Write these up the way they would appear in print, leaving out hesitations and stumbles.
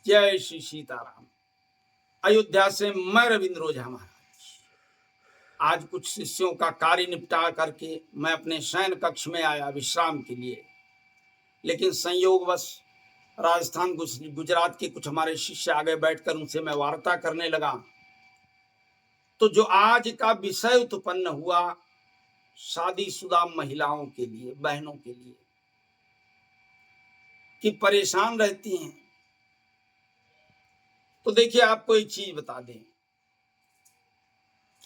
जय श्री सीताराम। अयोध्या से मैं रविंद्र ओझा महाराज आज कुछ शिष्यों का कार्य निपटा करके मैं अपने शयन कक्ष में आया विश्राम के लिए, लेकिन संयोगवश राजस्थान गुजरात के कुछ हमारे शिष्य आगे बैठकर उनसे मैं वार्ता करने लगा। तो जो आज का विषय उत्पन्न हुआ शादीशुदा महिलाओं के लिए, बहनों के लिए कि परेशान रहती हैं, तो देखिए आपको एक चीज बता दें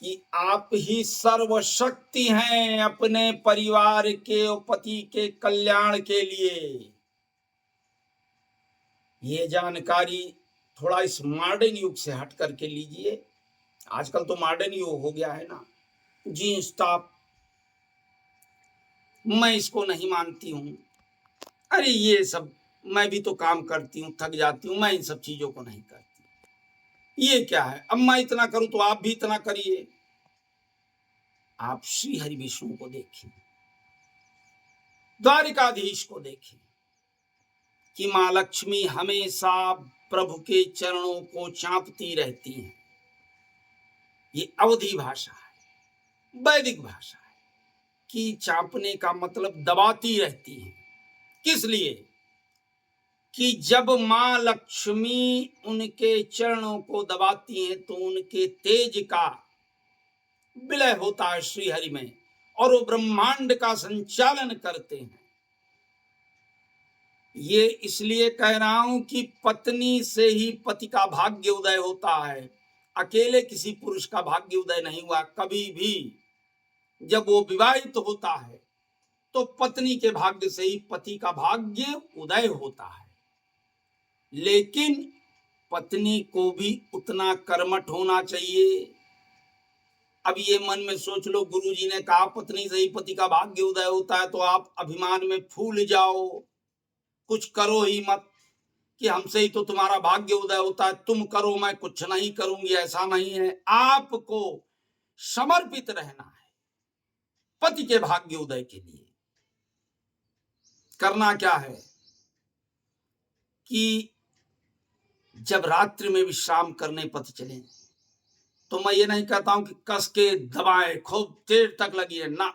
कि आप ही सर्वशक्ति हैं अपने परिवार के और पति के कल्याण के लिए। ये जानकारी थोड़ा इस मॉडर्न युग से हट करके लीजिए। आजकल तो मॉडर्न युग हो गया है ना, जींस टॉप, मैं इसको नहीं मानती हूं। अरे ये सब मैं भी तो काम करती हूँ, थक जाती हूँ, मैं इन सब चीजों को नहीं करती। ये क्या है, अब मैं इतना करूं तो आप भी इतना करिए। आप श्री हरि विष्णु को देखें, द्वारिकाधीश को देखें कि मां लक्ष्मी हमेशा प्रभु के चरणों को चांपती रहती हैं। ये अवधी भाषा है, वैदिक भाषा है कि चांपने का मतलब दबाती रहती है। किस लिए? कि जब मां लक्ष्मी उनके चरणों को दबाती हैं तो उनके तेज का विलय होता है श्रीहरि में, और वो ब्रह्मांड का संचालन करते हैं। ये इसलिए कह रहा हूं कि पत्नी से ही पति का भाग्य उदय होता है, अकेले किसी पुरुष का भाग्य उदय नहीं हुआ कभी भी। जब वो विवाहित होता है तो पत्नी के भाग्य से ही पति का भाग्य उदय होता है। लेकिन पत्नी को भी उतना कर्मठ होना चाहिए। अब ये मन में सोच लो, गुरुजी ने कहा पत्नी से ही पति का भाग्य उदय होता है, तो आप अभिमान में फूल जाओ, कुछ करो ही मत कि हमसे ही तो तुम्हारा भाग्य उदय होता है, तुम करो मैं कुछ नहीं करूंगी। ऐसा नहीं है, आपको समर्पित रहना है पति के भाग्य उदय के लिए। करना क्या है कि जब रात्रि में विश्राम करने पति चले, तो मैं ये नहीं कहता हूं कि कस के दबाएं, खूब देर तक लगी है ना।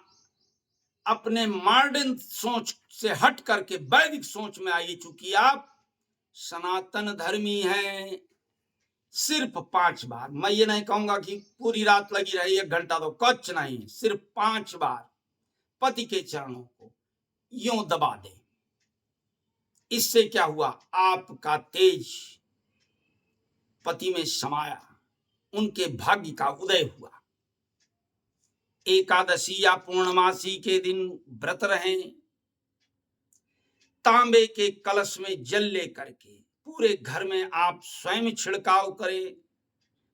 अपने मॉडर्न सोच से हट करके वैदिक सोच में आइए। चूंकि आप सनातन धर्मी हैं, सिर्फ 5 बार, मैं ये नहीं कहूंगा कि पूरी रात लगी रही 1 घंटा, तो कुछ नहीं, सिर्फ 5 बार पति के चरणों को यूं दबा दें। इससे क्या हुआ, आपका तेज पति में समाया, उनके भाग्य का उदय हुआ। एकादशी या पूर्णमासी के दिन व्रत रहें, तांबे के कलश में जल लेकर के पूरे घर में आप स्वयं छिड़काव करें।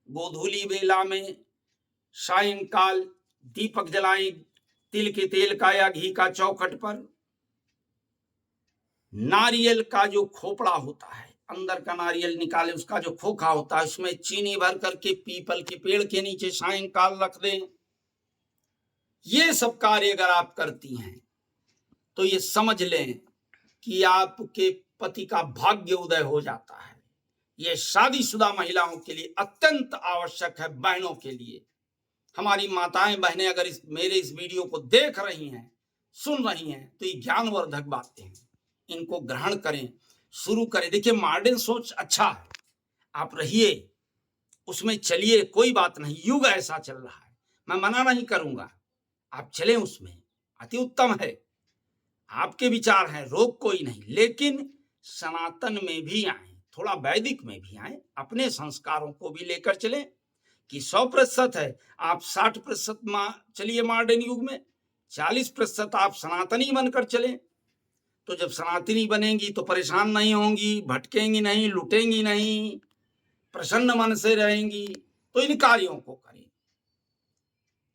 गोधूली बेला में सायंकाल दीपक जलाएं, तिल के तेल का या घी का चौखट पर। नारियल का जो खोपड़ा होता है, अंदर का नारियल निकाले, उसका जो खोखा होता है, उसमें चीनी भर करके पीपल के पेड़ के नीचे सायंकाल रख दें। ये सब कार्य अगर आप करती हैं तो ये समझ लें कि आपके पति का भाग्य उदय हो जाता है। ये शादीशुदा महिलाओं के लिए अत्यंत आवश्यक है, बहनों के लिए। हमारी माताएं बहनें अगर मेरे इस वीडियो को देख रही हैं, सुन रही हैं, तो ये ज्ञानवर्धक बातें हैं, इनको ग्रहण करें, शुरू करें। देखिए मॉडर्न सोच अच्छा है, आप रहिए उसमें, चलिए, कोई बात नहीं, युग ऐसा चल रहा है, मैं मना नहीं करूंगा, आप चलें उसमें, अति उत्तम है, आपके विचार हैं, रोक कोई नहीं। लेकिन सनातन में भी आए, थोड़ा वैदिक में भी आए, अपने संस्कारों को भी लेकर चलें कि 100% है, आप 60% चलिए मॉडर्न युग में, 40% आप सनातनी बनकर चलें। तो जब सनातनी बनेंगी तो परेशान नहीं होंगी, भटकेंगी नहीं, लुटेंगी नहीं, प्रसन्न मन से रहेंगी। तो इन कार्यों को करें।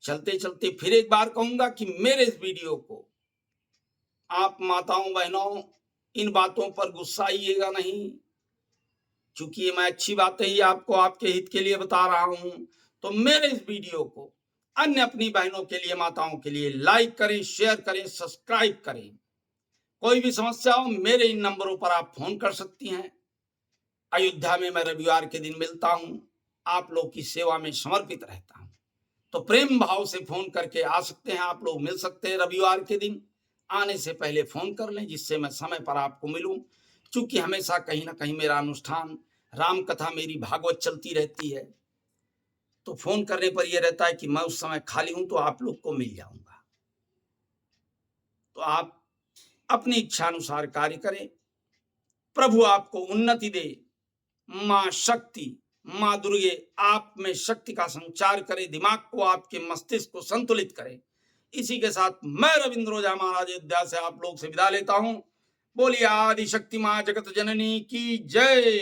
चलते चलते फिर एक बार कहूंगा कि मेरे इस वीडियो को आप माताओं बहनों इन बातों पर गुस्साइएगा नहीं, क्योंकि मैं अच्छी बातें ही आपको आपके हित के लिए बता रहा हूं। तो मेरे इस वीडियो को अन्य अपनी बहनों के लिए, माताओं के लिए लाइक करें, शेयर करें, सब्सक्राइब करें। कोई भी समस्या हो मेरे इन नंबरों पर आप फोन कर सकती हैं। अयोध्या में मैं रविवार के दिन मिलता हूं, आप लोग की सेवा में समर्पित रहता हूं। तो प्रेम भाव से फोन करके आ सकते हैं आप लोग, मिल सकते हैं रविवार के दिन। आने से पहले फोन कर लें जिससे मैं समय पर आपको मिलूं, क्योंकि हमेशा कहीं ना कहीं मेरा अनुष्ठान राम कथा मेरी भागवत चलती रहती है। तो फोन करने पर यह रहता है कि मैं उस समय खाली हूं तो आप लोग को मिल जाऊंगा। तो आप अपनी इच्छा अनुसार कार्य करें। प्रभु आपको उन्नति दे। मां शक्ति, मां दुर्गे आप में शक्ति का संचार करे, दिमाग को, आपके मस्तिष्क को संतुलित करे। इसी के साथ मैं रविंद्र ओझा महाराज अयोध्या से आप लोग से विदा लेता हूं। बोलिए आदि शक्ति मां जगत जननी की जय।